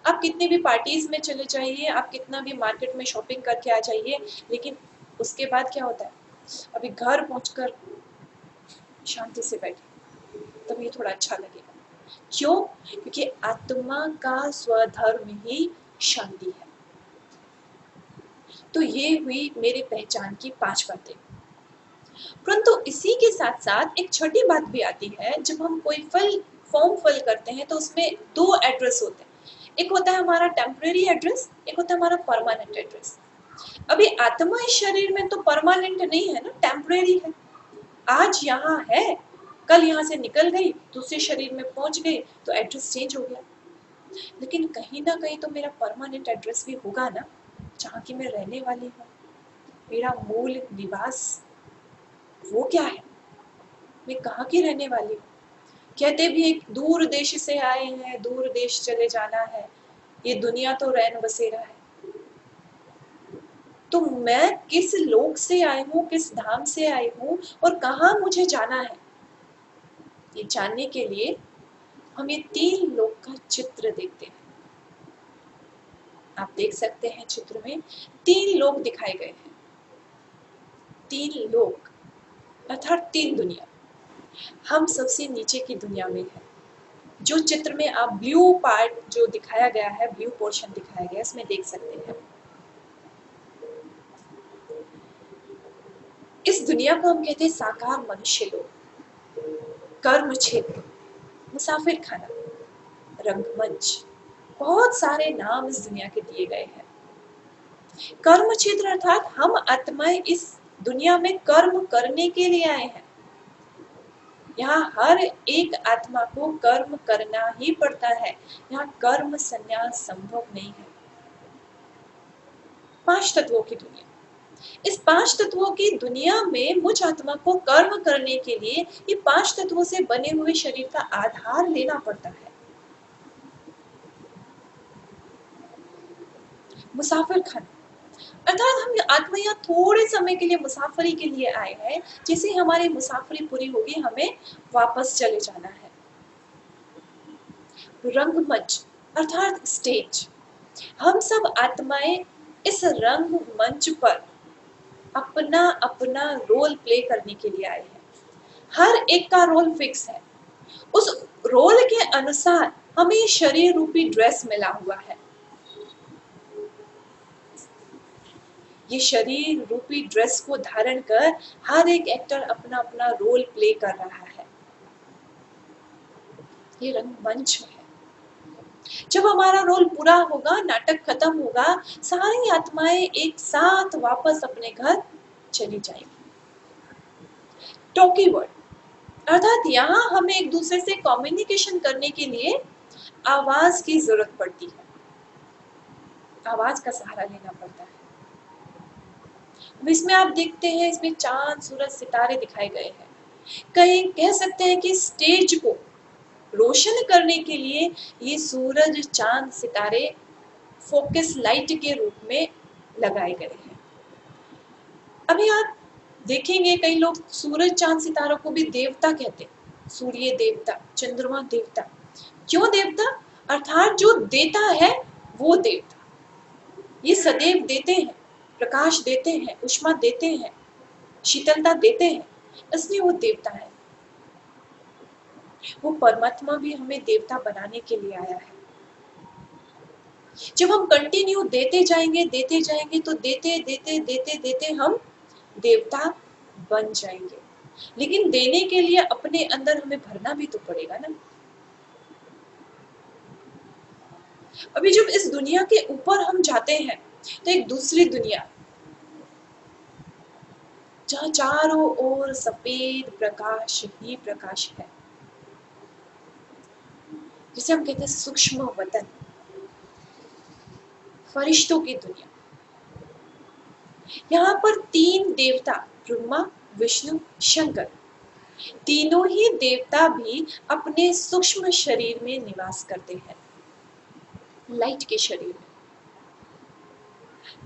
आप कितनी भी पार्टीज में चले जाइए, आप कितना भी मार्केट में शॉपिंग करके आ जाइए, लेकिन उसके बाद क्या होता है? अभी घर पहुंचकर शांति से बैठे, तब ये थोड़ा अच्छा लगेगा। क्यों? क्योंकि आत्मा का स्वधर्म ही शांति है। तो ये हुई मेरी पहचान की 5 बातें। परंतु इसी के साथ साथ एक छठी बात भी आती है। जब हम कोई फॉर्म फिल करते हैं तो उसमें 2 एड्रेस होते हैं। एक होता है हमारा टेम्परेरी एड्रेस, एक होता है हमारा परमानेंट एड्रेस। अभी आत्मा इस शरीर में तो परमानेंट नहीं है ना, टेम्परेरी है। आज यहाँ है, कल यहाँ से निकल गई, दूसरे शरीर में पहुंच गई, तो एड्रेस चेंज हो गया। लेकिन कहीं ना कहीं तो मेरा परमानेंट एड्रेस भी होगा ना, जहाँ की मैं रहने वाली हूँ। मेरा मूल निवास वो क्या है, मैं कहाँ की रहने वाली हूँ। कहते भी एक दूर देश से आए हैं, दूर देश चले जाना है, ये दुनिया तो रैन बसेरा है। तो मैं किस लोक से आई हूँ, किस धाम से आई हूँ और कहाँ मुझे जाना है, ये जानने के लिए हम ये 3 लोक का चित्र देखते हैं। आप देख सकते हैं चित्र में 3 लोक दिखाए गए हैं। 3 लोक अर्थात 3 दुनिया। हम सबसे नीचे की दुनिया में है। जो चित्र में आप ब्लू पार्ट जो दिखाया गया है, ब्लू पोर्शन दिखाया गया है, इसमें देख सकते हैं। इस दुनिया को हम कहते हैं साकार मनुष्य लोक, कर्म क्षेत्र, मुसाफिर खाना, रंगमंच, बहुत सारे नाम इस दुनिया के दिए गए हैं। कर्म क्षेत्र अर्थात हम आत्माएं इस दुनिया में कर्म करने के लिए आए हैं। यहाँ हर एक आत्मा को कर्म करना ही पड़ता है। यहाँ कर्म संन्यास संभव नहीं है। 5 तत्वों की दुनिया। इस 5 तत्वों की दुनिया में मुझ आत्मा को कर्म करने के लिए ये 5 तत्वों से बने हुए शरीर का आधार लेना पड़ता है। मुसाफिर खाना अर्थात हम आत्मा यहाँ थोड़े समय के लिए मुसाफरी के लिए आए हैं। जैसे हमारी मुसाफरी पूरी होगी, हमें वापस चले जाना है। रंगमंच अर्थात स्टेज, हम सब आत्माएं इस रंग मंच पर अपना अपना रोल प्ले करने के लिए आए हैं। हर एक का रोल फिक्स है। उस रोल के अनुसार हमें शरीर रूपी ड्रेस मिला हुआ है। ये शरीर रूपी ड्रेस को धारण कर हर एक एक्टर अपना अपना रोल प्ले कर रहा है। ये रंगमंच है। जब हमारा रोल पूरा होगा, नाटक खत्म होगा, सारी आत्माएं एक साथ वापस अपने घर चली जाएंगी। टॉकी वर्ड अर्थात यहाँ हमें एक दूसरे से कम्युनिकेशन करने के लिए आवाज की जरूरत पड़ती है। आवाज का सहारा लेना पड़ता है। इसमें आप देखते हैं, इसमें चांद सूरज सितारे दिखाए गए हैं। कहीं कह सकते हैं कि स्टेज को रोशन करने के लिए ये सूरज चांद सितारे फोकस लाइट के रूप में लगाए गए हैं। अभी आप देखेंगे कई लोग सूरज चांद सितारों को भी देवता कहते हैं। सूर्य देवता, चंद्रमा देवता। क्यों देवता? अर्थात जो देता है वो देवता। ये सदैव देते हैं, प्रकाश देते हैं, उष्मा देते हैं, शीतलता देते हैं, इसलिए वो देवता है। वो परमात्मा भी हमें देवता बनाने के लिए आया है। जब हम कंटिन्यू देते जाएंगे तो देते देते देते देते हम देवता बन जाएंगे। लेकिन देने के लिए अपने अंदर हमें भरना भी तो पड़ेगा ना। अभी जब इस दुनिया के ऊपर हम जाते हैं तो एक दूसरी दुनिया, जहाँ चारों ओर सफेद प्रकाश ही प्रकाश है, जिसे हम कहते हैं सूक्ष्म वतन, फरिश्तों की दुनिया। यहाँ पर 3 देवता, ब्रह्मा विष्णु शंकर, तीनों ही देवता भी अपने सूक्ष्म शरीर में निवास करते हैं, लाइट के शरीर में।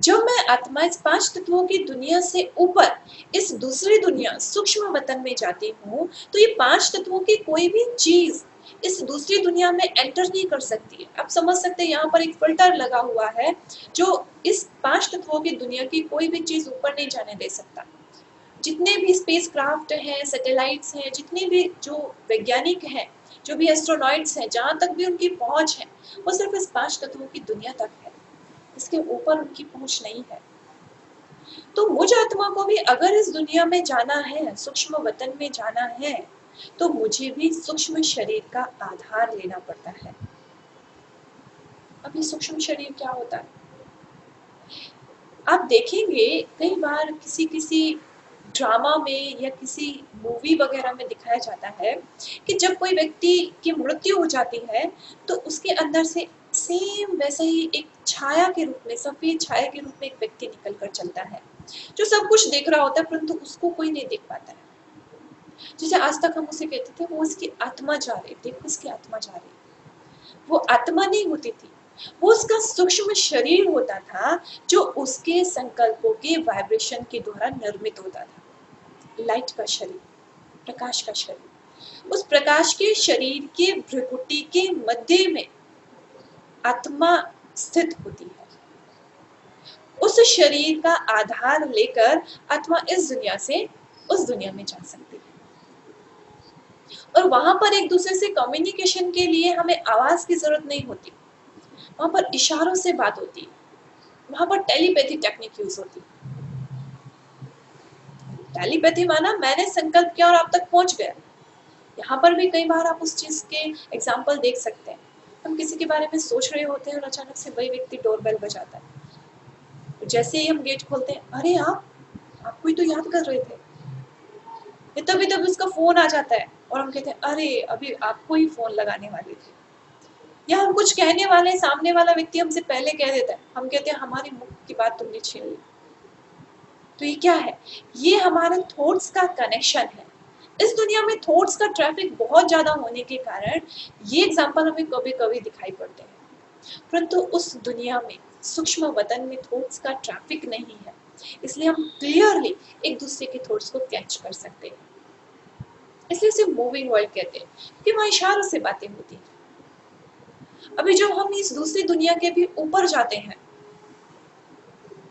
जब मैं आत्मा इस 5 तत्वों की दुनिया से ऊपर इस दूसरी दुनिया सूक्ष्म वतन में जाती हूँ, तो ये 5 तत्वों की कोई भी चीज इस दूसरी दुनिया में एंटर नहीं कर सकती है। आप समझ सकते हैं यहाँ पर एक फिल्टर लगा हुआ है जो इस 5 तत्वों की दुनिया की कोई भी चीज ऊपर नहीं जाने दे सकता। जितने भी स्पेस क्राफ्ट हैं, सैटेलाइट्स हैं, जितने भी जो वैज्ञानिक हैं, जो भी एस्ट्रोनॉइट्स हैं, जहां तक भी उनकी पहुंच है वो सिर्फ इस 5 तत्वों की दुनिया तक है, इसके ऊपर उनकी पहुंच नहीं है। तो मुझ आत्मा को भी अगर इस दुनिया में जाना है, सूक्ष्म वतन में जाना है, तो मुझे भी सूक्ष्म शरीर का आधार लेना पड़ता है। अभी सूक्ष्म शरीर क्या होता है? आप देखेंगे कई बार किसी किसी ड्रामा में या किसी मूवी वगैरह में दिखाया जाता है कि जब कोई व्यक्ति की मृत्यु हो जाती है तो उसके अंदर से सेम वैसे ही एक छाया के रूप में, सफेद छाया के रूप में एक व्यक्ति निकल कर चलता है जो सब कुछ देख रहा होता है परंतु उसको कोई नहीं देख पाता है। जैसे आज तक हम उसे कहते थे वो उसकी आत्मा जा रही, देखो उसकी आत्मा जा रही। वो आत्मा नहीं होती थी, वो उसका सूक्ष्म शरीर होता था जो उसके संकल्पों के वाइब्रेशन के द्वारा निर्मित होता था। लाइट का शरीर, प्रकाश का शरीर, उस प्रकाश के शरीर के भ्रुकुटी के मध्य में आत्मा स्थित होती है। उस शरीर का आधार लेकर आत्मा इस दुनिया से उस दुनिया में जा सकती है और वहां पर एक दूसरे से कम्युनिकेशन के लिए हमें आवाज की जरूरत नहीं होती, वहां पर इशारों से बात होती है, वहां पर टेलीपैथी टेक्निक यूज होती है। टेलीपैथी माना मैंने संकल्प किया और आप तक पहुंच गया। यहाँ पर भी कई बार आप उस चीज के एग्जाम्पल देख सकते हैं। हम किसी के बारे में सोच रहे होते हैं और अचानक से वही व्यक्ति डोरबेल बजाता है। जैसे ही हम गेट खोलते हैं, अरे आप कोई तो याद कर रहे थे, तभी तभी उसका फोन आ जाता है और हम कहते हैं अरे अभी आपको ही फोन लगाने वाले थे। या हम कुछ कहने वाले, सामने वाला व्यक्ति हमसे पहले कह देता है, हम कहते हैं हमारी मुख की बात तुमने छीन ली। तो ये क्या है? ये हमारे थॉट्स का कनेक्शन है। इस दुनिया में थॉट्स का ट्रैफिक बहुत ज्यादा होने के कारण ये एग्जाम्पल हमें कभी कभी दिखाई पड़ते हैं, परंतु उस दुनिया में, सूक्ष्म वतन में थॉट्स का ट्रैफिक नहीं है, इसलिए हम क्लियरली एक दूसरे के थॉट्स को कैच कर सकते हैं। इसलिए इसे मूविंग वर्ल्ड कहते हैं कि वहाँ इशारों से बातें होती हैं। अभी जो हम इस दूसरी दुनिया के भी ऊपर जाते हैं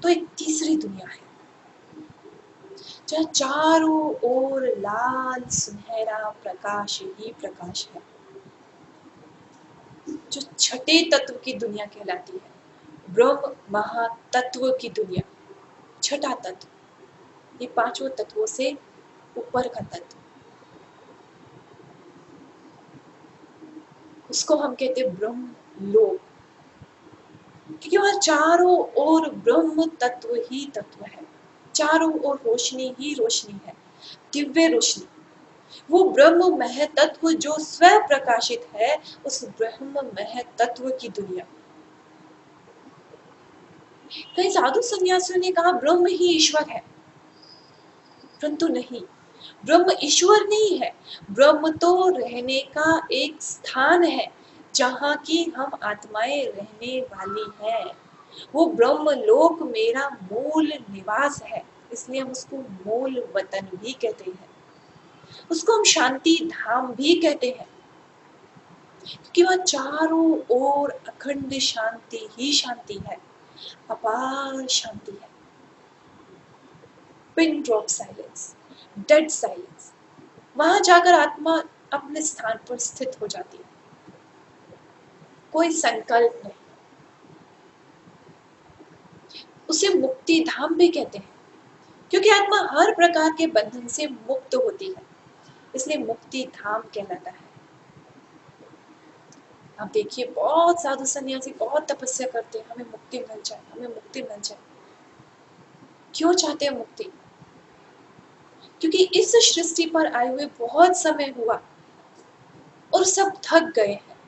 तो एक तीसरी दुनिया है जहाँ चारों ओर लाल सुनहरा प्रकाश ही प्रकाश है, जो छठे तत्व की दुनिया कहलाती है, ब्रह्म महातत्व की दुनिया। छठा तत्व, ये पांचों तत्वों से ऊपर का तत्व, उसको हम कहते हैं ब्रह्म लोक, क्योंकि वहां चारों ओर ब्रह्म तत्व ही तत्व है, चारों ओर रोशनी ही रोशनी है, दिव्य रोशनी। वो ब्रह्म मह तत्व जो स्वयं प्रकाशित है, उस ब्रह्म मह तत्व की दुनिया। कई साधु सन्यासियों ने कहा ब्रह्म ही ईश्वर है, परंतु नहीं, ब्रह्म ईश्वर नहीं है। ब्रह्म तो रहने का एक स्थान है जहाँ की हम आत्माएं रहने वाली हैं। वो ब्रह्म लोक मेरा मूल निवास है, इसलिए हम उसको मूल वतन भी कहते हैं, उसको हम शांति धाम भी कहते हैं, क्योंकि वह चारों ओर अखंड शांति ही शांति है, अपार शांति है। Pin drop silence, dead silence, वहां जाकर आत्मा अपने स्थान पर स्थित हो जाती है, कोई संकल्प नहीं। उसे मुक्ति धाम भी कहते हैं, क्योंकि आत्मा हर प्रकार के बंधन से मुक्त होती है, इसलिए मुक्ति धाम कहलाता है। आप देखिए बहुत साधु सन्यासी बहुत तपस्या करते हैं, हमें मुक्ति मिल जाए, हमें मुक्ति मिल जाए। क्यों चाहते हैं मुक्ति? क्योंकि इस सृष्टि पर आए हुए बहुत समय हुआ और सब थक गए हैं।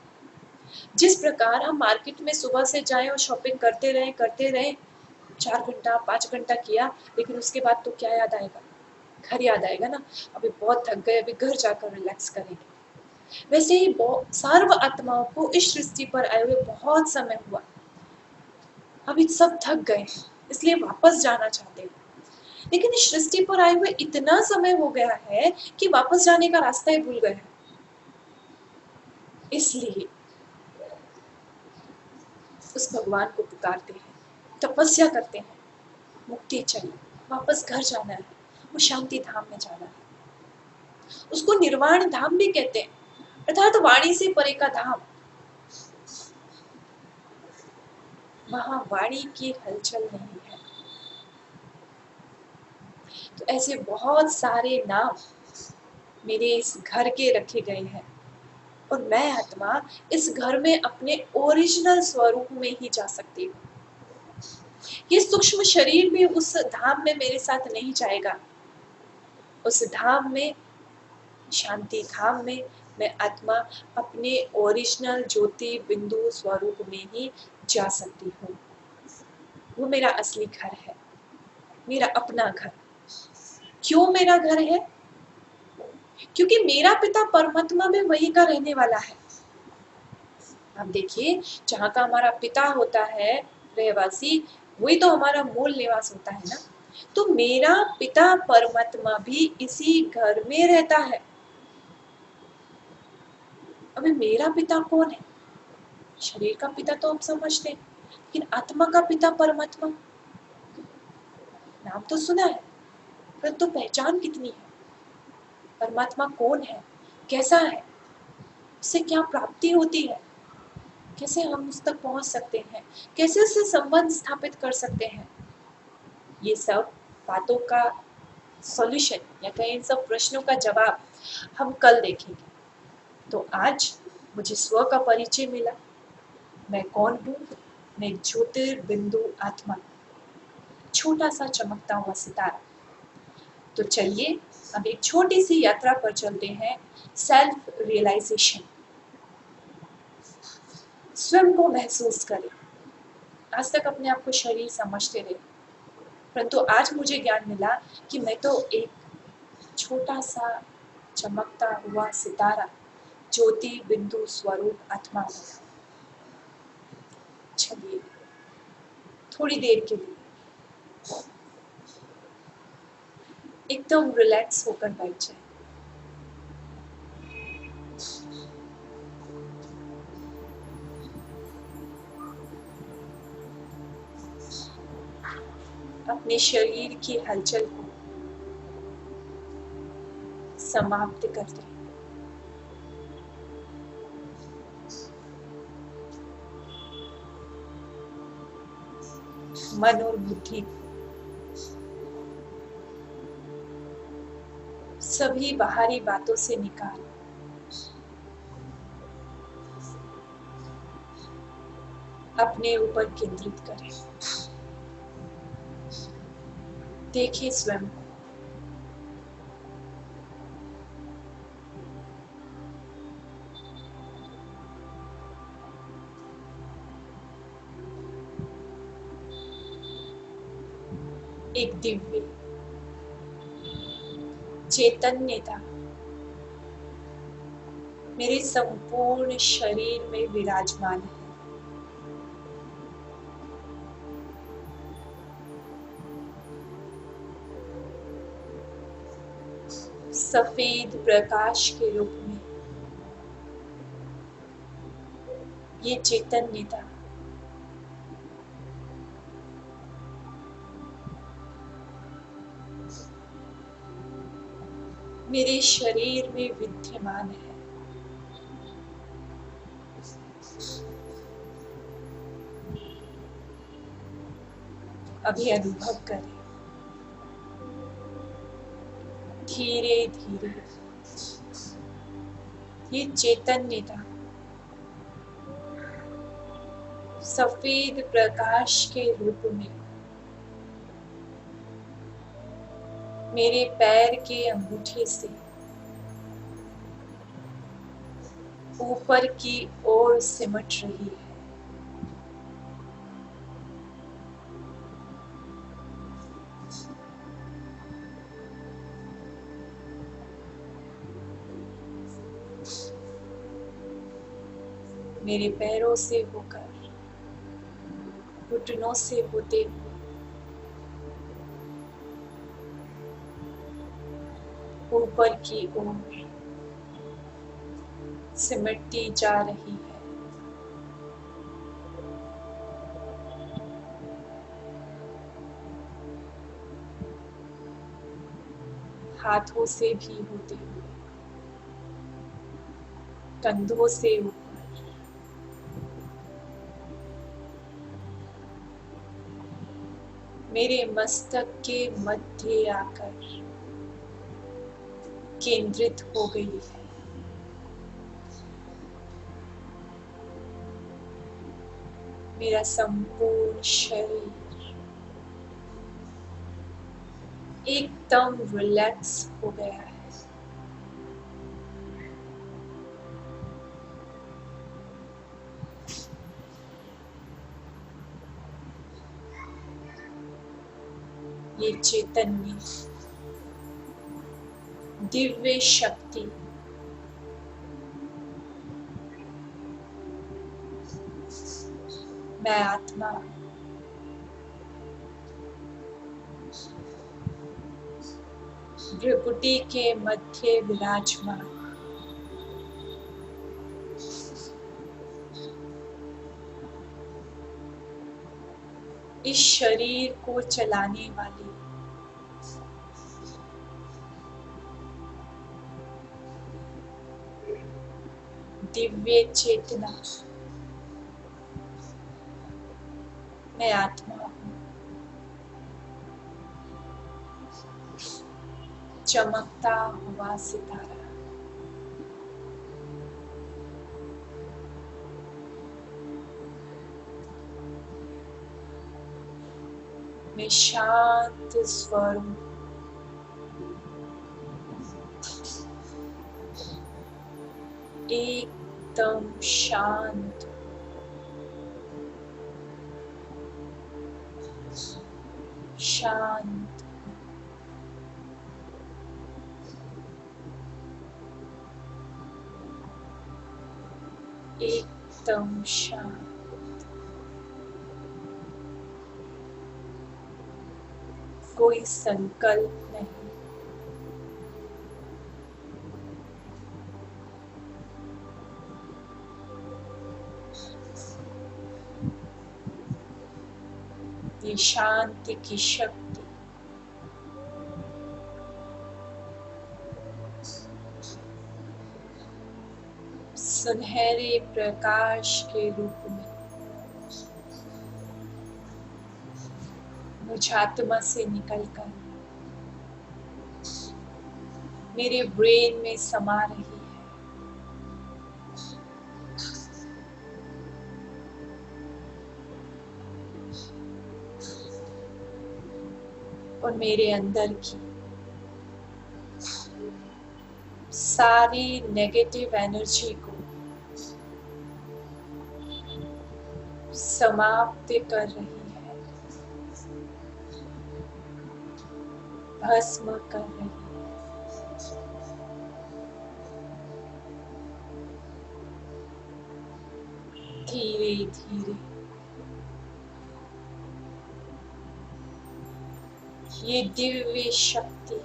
जिस प्रकार हम मार्केट में सुबह से जाएं और शॉपिंग करते रहे 4 घंटा 5 घंटा किया, लेकिन उसके बाद तो क्या याद आएगा? घर याद आएगा ना, अभी बहुत थक गए, अभी घर जाकर रिलैक्स करेंगे। वैसे ही सर्व आत्माओं को इस सृष्टि पर आए हुए बहुत समय हुआ, अभी सब थक गए हैं, इसलिए वापस जाना चाहते हैं। लेकिन इस सृष्टि पर आए हुए इतना समय हो गया है कि वापस जाने का रास्ता ही भूल गए हैं। इसलिए उस भगवान को पुकारते हैं, तपस्या करते हैं, मुक्ति चाहिए, वापस घर जाना है, वो शांति धाम में जाना है। उसको निर्वाण धाम भी कहते हैं, अर्थात वाणी से परे का धाम। वहां वाणी की हलचल नहीं है। तो ऐसे बहुत सारे नाम मेरे इस घर के रखे गए हैं और मैं आत्मा इस घर में अपने ओरिजिनल स्वरूप में ही जा सकती हूँ। ये सूक्ष्म शरीर भी उस धाम में मेरे साथ नहीं जाएगा। उस धाम में, शांति धाम में मैं आत्मा अपने ओरिजिनल ज्योति बिंदु स्वरूप में ही जा सकती हूँ। वो मेरा असली घर है, मेरा अपना घर। क्यों मेरा घर है? क्योंकि मेरा पिता परमात्मा में वहीं का रहने वाला है। आप देखिए, जहाँ का हमारा पिता होता है रहवासी, वही तो हमारा मूल निवास होता है ना। तो मेरा पिता परमात्मा भी इसी घर में रहता है। अभी मेरा पिता कौन है? शरीर का पिता तो आप समझते हैं, लेकिन आत्मा का पिता परमात्मा, नाम तो सुना है, परंतु पहचान कितनी है? परमात्मा कौन है, कैसा है, उससे क्या प्राप्ति होती है, कैसे हम उस तक पहुंच सकते हैं, कैसे उससे संबंध स्थापित कर सकते हैं? ये सब बातों का सॉल्यूशन या कहीं इन सब प्रश्नों का जवाब हम कल देखेंगे। तो आज मुझे स्व का परिचय मिला। मैं कौन हूँ? मैं एक ज्योतिर्बिंदु आत्मा, छोटा सा चमकता हुआ सितारा। तो चलिए अब एक छोटी सी यात्रा पर चलते हैं, सेल्फ रियलाइजेशन। स्वयं को महसूस करें। आज तक अपने आप को शरीर समझते रहे, परंतु आज मुझे ज्ञान मिला कि मैं तो एक छोटा सा चमकता हुआ सितारा, ज्योति बिंदु स्वरूप आत्मा हूँ। चलिए थोड़ी देर के लिए एकदम रिलैक्स होकर बैठ जाए। अपने शरीर की हलचल को समाप्त कर दें। मन और बुद्धि सभी बाहरी बातों से निकाल अपने ऊपर केंद्रित करें। देखिए स्वयं को। एक दिव्य चैतन्यता मेरे संपूर्ण शरीर में विराजमान है। सफेद प्रकाश के रूप में ये चैतन्यता मेरे शरीर में विद्यमान है। अभी अनुभव करें, धीरे धीरे ये चैतन्यता सफेद प्रकाश के रूप में मेरे पैर के अंगूठे से ऊपर की ओर सिमट रही है। मेरे पैरों से होकर घुटनों से होते हुए ऊपर की ओर सिमटती जा रही है। हाथों से भी होते हुए कंधों से ऊपर मेरे मस्तक के मध्य आकर केंद्रित हो गई है। मेरा संपूर्ण शरीर एकदम रिलैक्स हो गया है। ये चैतन्य, दिव्य शक्ति मैं आत्मा भ्रुकुटी के मध्य विराजमान, इस शरीर को चलाने वाली दिव्य चेतना मैं आत्मा हूँ। चमकता हुआ सितारा, मैं शांत स्वरूप, एकदम शांत, शांत, एकदम शांत। कोई संकल्प नहीं, ये शांति की शक्ति सुनहरे प्रकाश के रूप में मुझ आत्मा से निकलकर मेरे ब्रेन में समा रही है। और मेरे अंदर की सारी नेगेटिव एनर्जी को समाप्त कर रही है, भस्म कर रही है। धीरे धीरे ये दिव्य शक्ति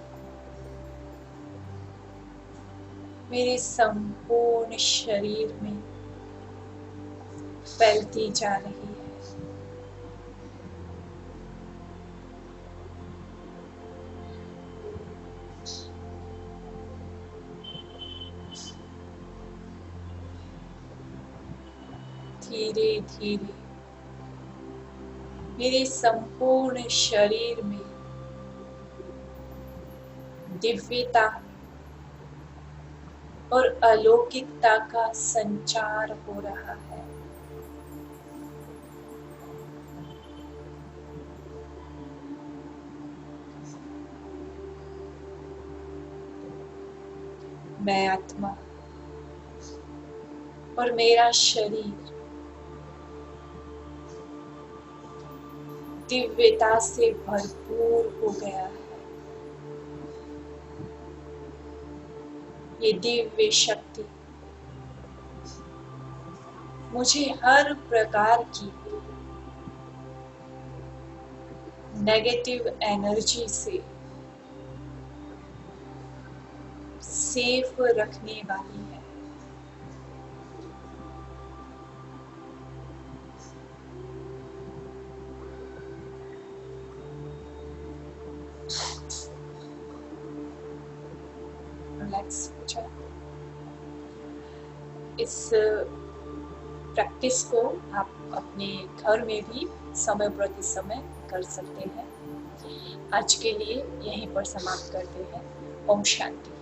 मेरे संपूर्ण शरीर में फैलती जा रही है। धीरे धीरे मेरे संपूर्ण शरीर में दिव्यता और अलौकिकता का संचार हो रहा है। मैं आत्मा और मेरा शरीर दिव्यता से भरपूर हो गया है। ये दिव्य शक्ति मुझे हर प्रकार की नेगेटिव एनर्जी से सेफ रखने वाली है। रिलैक्स हो जाए। इस प्रैक्टिस को आप अपने घर में भी समय प्रति समय कर सकते हैं। आज के लिए यहीं पर समाप्त करते हैं। ओम शांति।